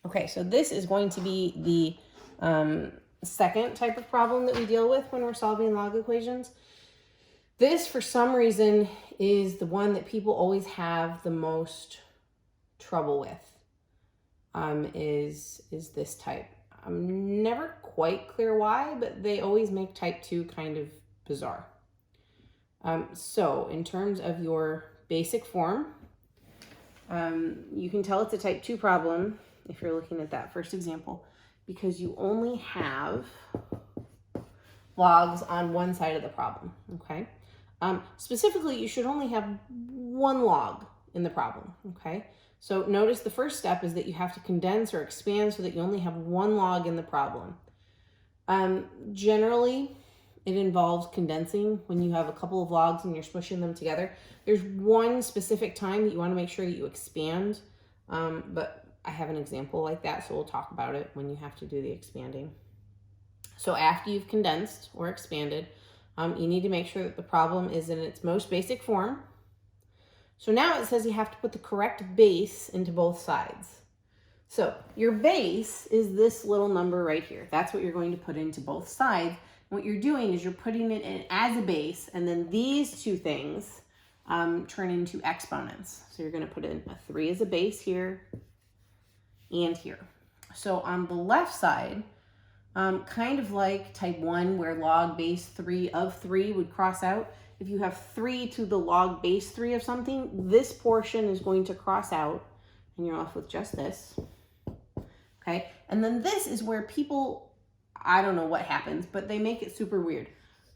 Okay, so this is going to be the second type of problem that we deal with when we're solving log equations. This, for some reason, is the one that people always have the most trouble with, is this type. I'm never quite clear why, but they always make type 2 kind of bizarre. So in terms of your basic form, you can tell it's a type 2 problem if you're looking at that first example, because you only have logs on one side of the problem, okay? Specifically, you should only have one log in the problem, okay? So notice the first step is that you have to condense or expand so that you only have one log in the problem. Generally, it involves condensing when you have a couple of logs and you're smushing them together. There's one specific time that you want to make sure that you expand, but I have an example like that, so we'll talk about it when you have to do the expanding. So after you've condensed or expanded, you need to make sure that the problem is in its most basic form. So now it says you have to put the correct base into both sides. So your base is this little number right here. That's what you're going to put into both sides. What you're doing is you're putting it in as a base, and then these two things turn into exponents. So you're going to put in a 3 as a base here and here. So on the left side, kind of like type 1 where log base 3 of 3 would cross out, if you have 3 to the log base 3 of something, this portion is going to cross out and you're left with just this. Okay, and then this is where people, I don't know what happens, but they make it super weird.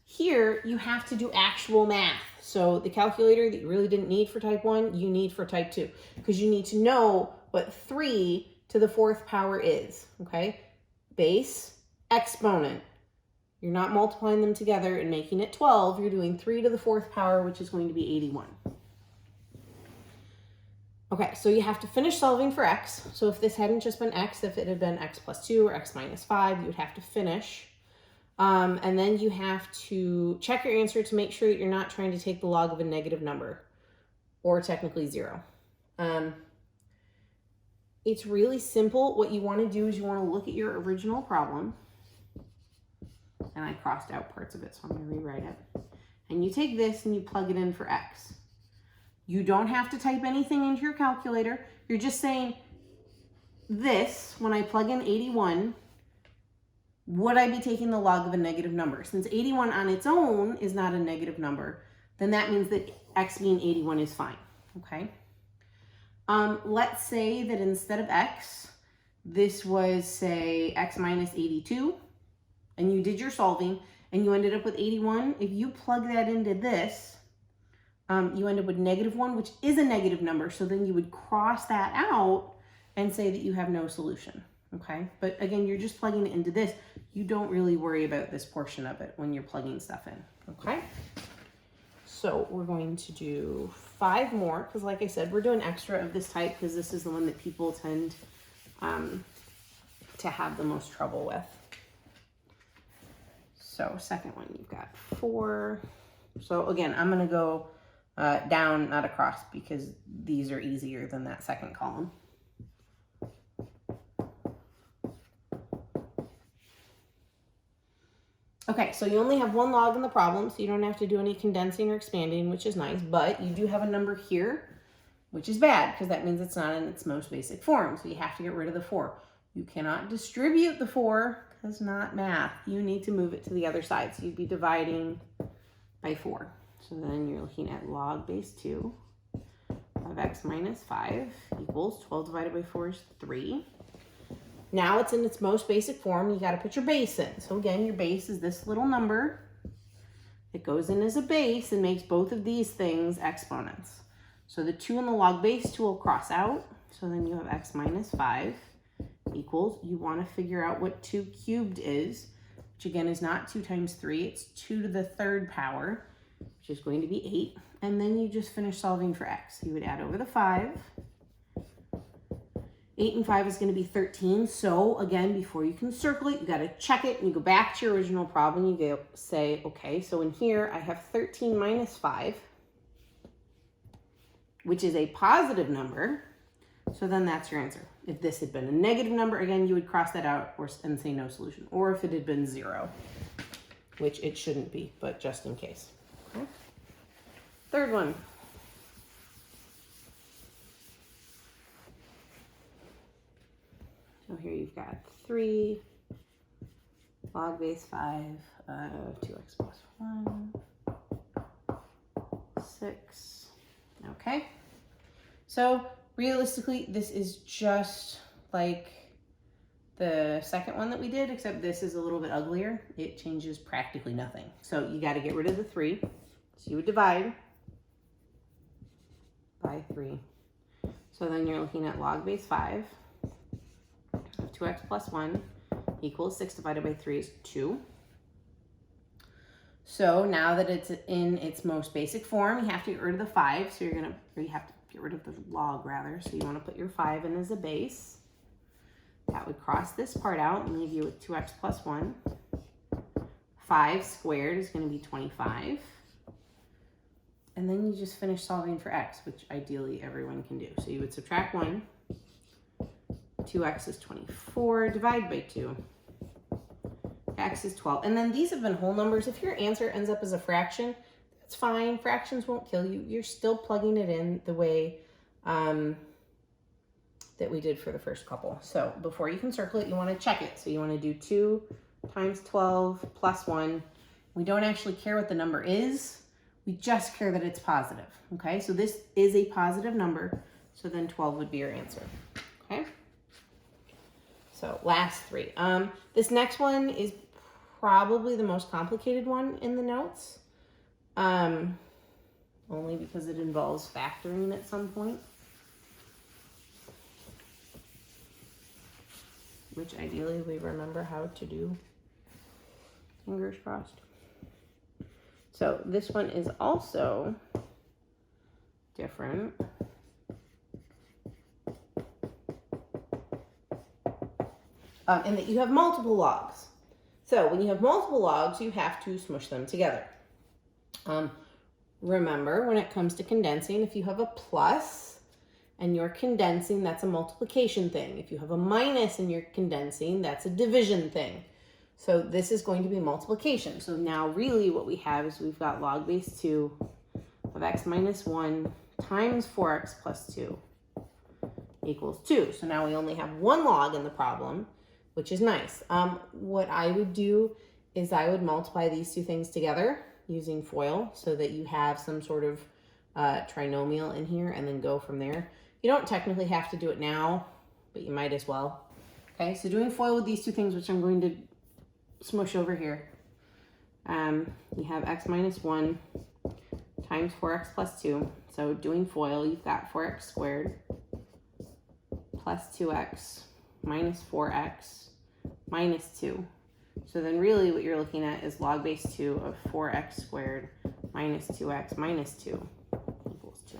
Here, you have to do actual math. So the calculator that you really didn't need for type 1, you need for type 2, because you need to know what 3 to the 4th power is, okay? Base, exponent. You're not multiplying them together and making it 12. You're doing 3 to the 4th power, which is going to be 81. Okay, so you have to finish solving for x. So if this hadn't just been x, if it had been x plus 2 or x minus 5, you would have to finish. And then you have to check your answer to make sure that you're not trying to take the log of a negative number, or technically 0. It's really simple. What you want to do is you want to look at your original problem. And I crossed out parts of it, so I'm going to rewrite it. And you take this and you plug it in for x. You don't have to type anything into your calculator. You're just saying, this, when I plug in 81, would I be taking the log of a negative number? Since 81 on its own is not a negative number, then that means that x being 81 is fine, okay? Let's say that instead of x, this was, say, x minus 82, and you did your solving, and you ended up with 81. If you plug that into this, you end up with -1, which is a negative number, so then you would cross that out and say that you have no solution, okay? But again, you're just plugging it into this. You don't really worry about this portion of it when you're plugging stuff in, okay? So we're going to do 5 more, because like I said, we're doing extra of this type because this is the one that people tend to have the most trouble with. So second one, you've got 4. So again, I'm going to go down, not across, because these are easier than that second column. Okay, so you only have one log in the problem, so you don't have to do any condensing or expanding, which is nice, but you do have a number here, which is bad, because that means it's not in its most basic form, so you have to get rid of the 4. You cannot distribute the 4, because not math. You need to move it to the other side, so you'd be dividing by 4. So then you're looking at log base 2 of x minus 5 equals 12 divided by 4 is 3. Now it's in its most basic form. You got to put your base in. So again, your base is this little number. It goes in as a base and makes both of these things exponents. So the 2 in the log base 2 will cross out. So then you have x minus 5 equals, you want to figure out what 2 cubed is, which again is not 2 times 3. It's 2 to the 3rd power, which is going to be 8. And then you just finish solving for x. You would add over the 5. 8 and 5 is going to be 13. So again, before you can circle it, you got to check it and you go back to your original problem. You go say, okay, so in here I have 13 minus 5, which is a positive number. So then that's your answer. If this had been a negative number, again, you would cross that out and say no solution. Or if it had been 0, which it shouldn't be, but just in case. Okay. Third one. So here you've got 3 log base 5 of 2x plus 1, 6. Okay. So realistically, this is just like the second one that we did, except this is a little bit uglier. It changes practically nothing. So you got to get rid of the 3. So you would divide by 3. So then you're looking at log base 5 of 2x plus 1 equals 6 divided by 3 is 2. So now that it's in its most basic form, you have to get rid of the 5. So you have to get rid of the log rather. So you want to put your 5 in as a base. That would cross this part out and leave you with 2x plus 1. 5 squared is going to be 25. And then you just finish solving for x, which ideally everyone can do. So you would subtract 1. 2x is 24, divide by 2. X is 12. And then these have been whole numbers. If your answer ends up as a fraction, that's fine. Fractions won't kill you. You're still plugging it in the way that we did for the first couple. So before you can circle it, you want to check it. So you want to do 2 times 12 plus 1. We don't actually care what the number is. We just care that it's positive. Okay, so this is a positive number. So then 12 would be your answer. Okay. So last 3. This next one is probably the most complicated one in the notes. Only because it involves factoring at some point. Which ideally we remember how to do. Fingers crossed. So this one is also different. In that you have multiple logs. So when you have multiple logs, you have to smush them together. Remember, when it comes to condensing, if you have a plus and you're condensing, that's a multiplication thing. If you have a minus and you're condensing, that's a division thing. So this is going to be multiplication. So now really what we have is we've got log base 2 of x minus 1 times 4x plus 2 equals 2. So now we only have one log in the problem, which is nice. What I would do is I would multiply these two things together using FOIL so that you have some sort of trinomial in here and then go from there. You don't technically have to do it now, but you might as well. Okay, so doing FOIL with these two things, which I'm going to smush over here, you have x minus 1 times 4x plus 2. So doing FOIL, you've got 4x squared plus 2x minus 4x minus 2. So then really what you're looking at is log base 2 of 4x squared minus 2x minus 2 equals 2.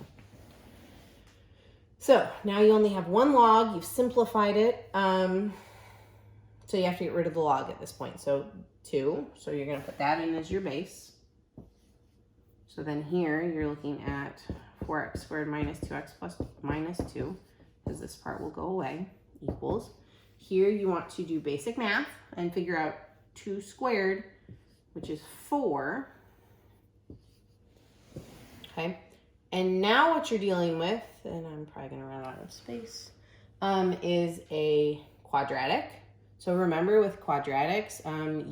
So now you only have one log. You've simplified it. So you have to get rid of the log at this point. So 2. So you're going to put that in as your base. So then here you're looking at 4x squared minus 2x plus minus 2, because this part will go away, equals. Here you want to do basic math and figure out 2 squared, which is 4. Okay. And now what you're dealing with, and I'm probably going to run out of space, is a quadratic. So remember, with quadratics,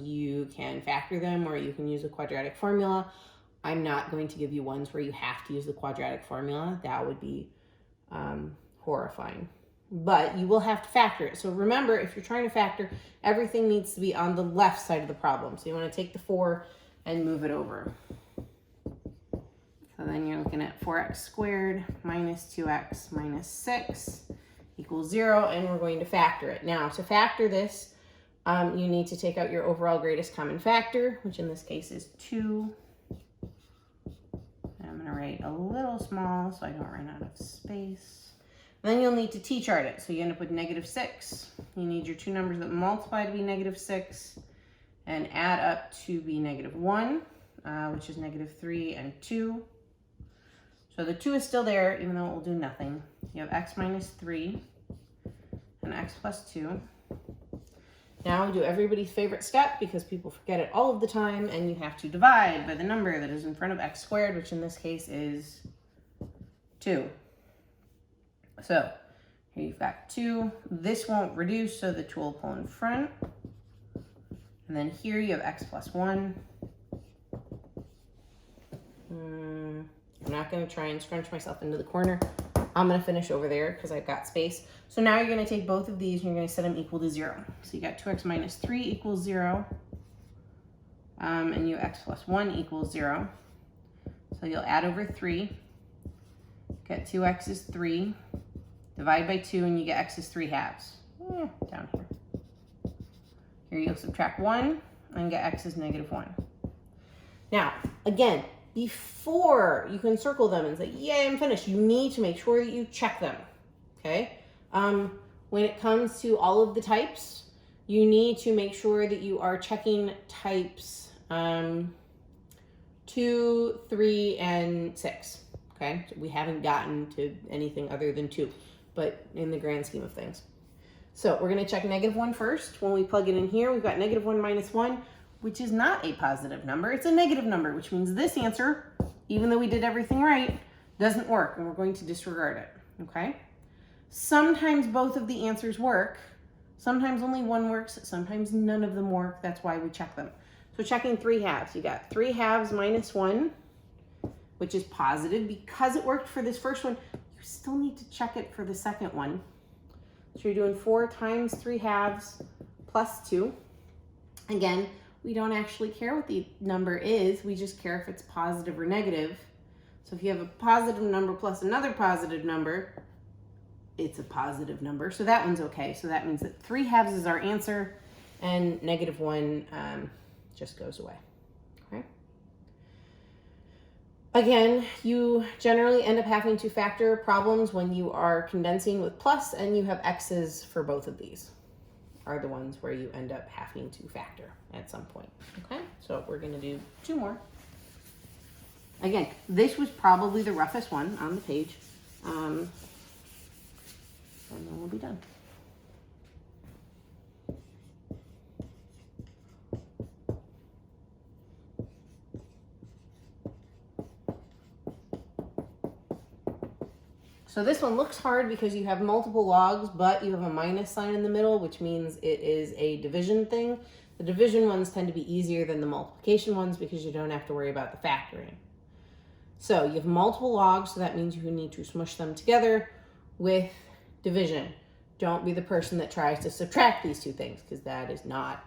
you can factor them or you can use a quadratic formula. I'm not going to give you ones where you have to use the quadratic formula. That would be horrifying. But you will have to factor it. So remember, if you're trying to factor, everything needs to be on the left side of the problem. So you want to take the 4 and move it over. So then you're looking at 4x squared minus 2x minus 6 equals 0, and we're going to factor it. Now, to factor this, you need to take out your overall greatest common factor, which in this case is 2. And I'm going to write a little small so I don't run out of space. Then you'll need to t-chart it. So you end up with -6. You need your two numbers that multiply to be -6 and add up to be -1, which is -3 and 2. So the 2 is still there, even though it will do nothing. You have x minus 3 an x plus 2. Now we do everybody's favorite step because people forget it all of the time, and you have to divide by the number that is in front of x squared, which in this case is 2. So here you've got 2. This won't reduce, so the 2 will pull in front. And then here you have x plus 1. I'm not going to try and scrunch myself into the corner. I'm going to finish over there because I've got space. So now you're going to take both of these and you're going to set them equal to 0. So you got 2x minus 3 equals 0. And you x plus 1 equals 0. So you'll add over 3. Get 2x is 3. Divide by 2 and you get x is 3 halves. Down here. Here you'll subtract 1 and get x is negative 1. Now, again, before you can circle them and say, yay, I'm finished, you need to make sure that you check them, okay? When it comes to all of the types, you need to make sure that you are checking types 2, 3, and 6, okay? So we haven't gotten to anything other than 2, but in the grand scheme of things. So we're going to check negative 1 first. When we plug it in here, we've got negative 1 minus 1, which is not a positive number. It's a negative number, which means this answer, even though we did everything right, doesn't work, and we're going to disregard it, okay? Sometimes both of the answers work. Sometimes only one works. Sometimes none of them work. That's why we check them. So checking 3 halves. You got 3 halves minus 1, which is positive. Because it worked for this first one, you still need to check it for the second one. So you're doing 4 times 3 halves plus 2. Again, we don't actually care what the number is. We just care if it's positive or negative. So if you have a positive number plus another positive number, it's a positive number. So that one's okay. So that means that 3 halves is our answer, and negative 1 just goes away. Okay. Again, you generally end up having to factor problems when you are condensing with plus and you have x's for both of these are the ones where you end up having to factor at some point. Okay, so we're going to do 2 more. Again, this was probably the roughest one on the page. And then we'll be done. So this one looks hard because you have multiple logs, but you have a minus sign in the middle, which means it is a division thing. The division ones tend to be easier than the multiplication ones because you don't have to worry about the factoring. So you have multiple logs, so that means you need to smush them together with division. Don't be the person that tries to subtract these two things because that is not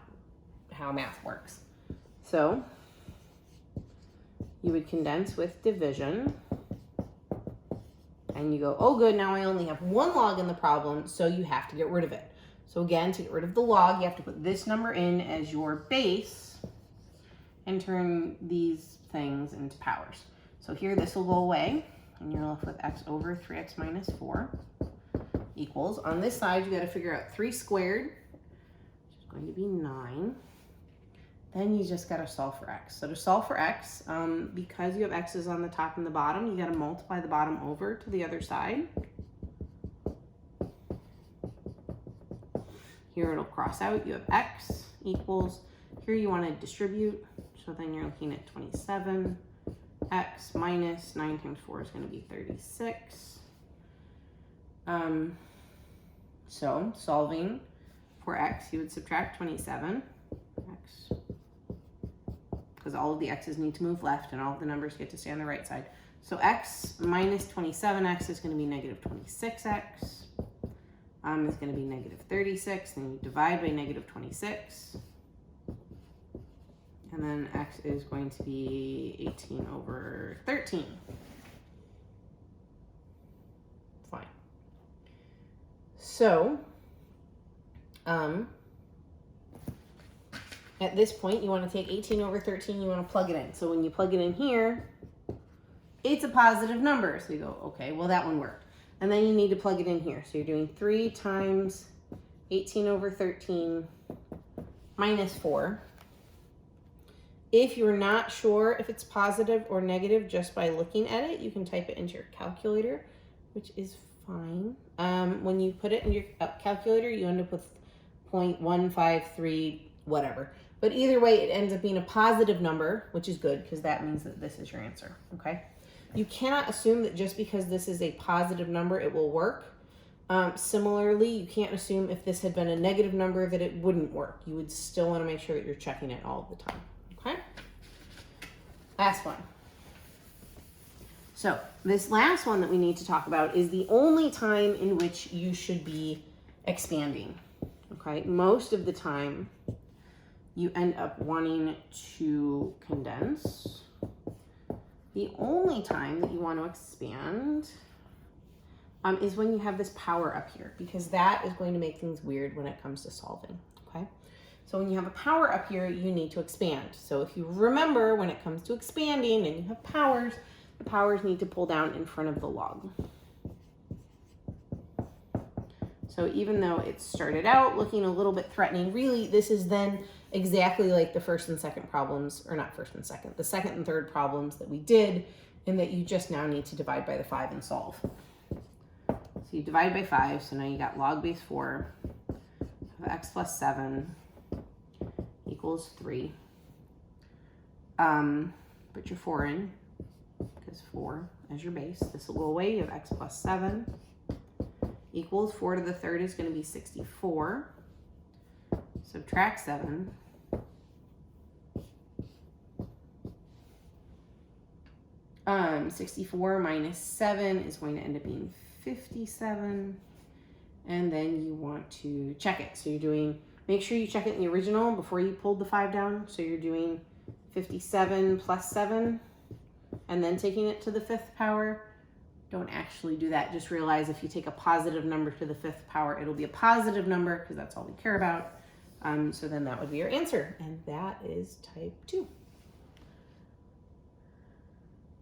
how math works. So you would condense with division. And you go, oh good, now I only have 1 log in the problem, so you have to get rid of it. So again, to get rid of the log, you have to put this number in as your base and turn these things into powers. So here this will go away, and you're left with x over 3x minus 4 equals. On this side, you got to figure out 3 squared, which is going to be 9. Then you just got to solve for x. So to solve for x, because you have x's on the top and the bottom, you got to multiply the bottom over to the other side. Here it'll cross out. You have x equals, here you want to distribute. So then you're looking at 27. X minus 9 times 4 is going to be 36. So solving for x, you would subtract 27. X. Because all of the x's need to move left and all of the numbers get to stay on the right side. So x minus 27x is going to be negative 26x. Is going to be negative 36. Then you divide by negative 26. And then x is going to be 18 over 13. Fine. So, at this point, you want to take 18 over 13, you want to plug it in. So when you plug it in here, it's a positive number. So you go, okay, well that one worked. And then you need to plug it in here. So you're doing 3 times 18 over 13 minus 4. If you're not sure if it's positive or negative just by looking at it, you can type it into your calculator, which is fine. When you put it in your calculator, you end up with 0.153 whatever. But either way, it ends up being a positive number, which is good because that means that this is your answer, okay? You cannot assume that just because this is a positive number, it will work. Similarly, you can't assume if this had been a negative number that it wouldn't work. You would still want to make sure that you're checking it all the time, okay? Last one. So this last one that we need to talk about is the only time in which you should be expanding, okay? Most of the time, you end up wanting to condense. The only time that you want to expand is when you have this power up here, because that is going to make things weird when it comes to solving, okay? So when you have a power up here, you need to expand. So if you remember, when it comes to expanding and you have powers, the powers need to pull down in front of the log. So even though it started out looking a little bit threatening, really this is then exactly like the first and second problems, or not first and second, the second and third problems that we did, in that you just now need to divide by the 5 and solve. So you divide by 5, so now you got log base 4 of x plus 7 equals 3. Put your 4 in, because 4 as your base. This will go away. You have x plus 7 equals 4 to the third is going to be 64. Subtract 7. Um, 64 minus 7 is going to end up being 57. And then you want to check it. So you're doing, make sure you check it in the original before you pulled the 5 down. So you're doing 57 plus 7 and then taking it to the 5th power. Don't actually do that. Just realize if you take a positive number to the 5th power, it'll be a positive number because that's all we care about. So then that would be your answer. And that is type 2.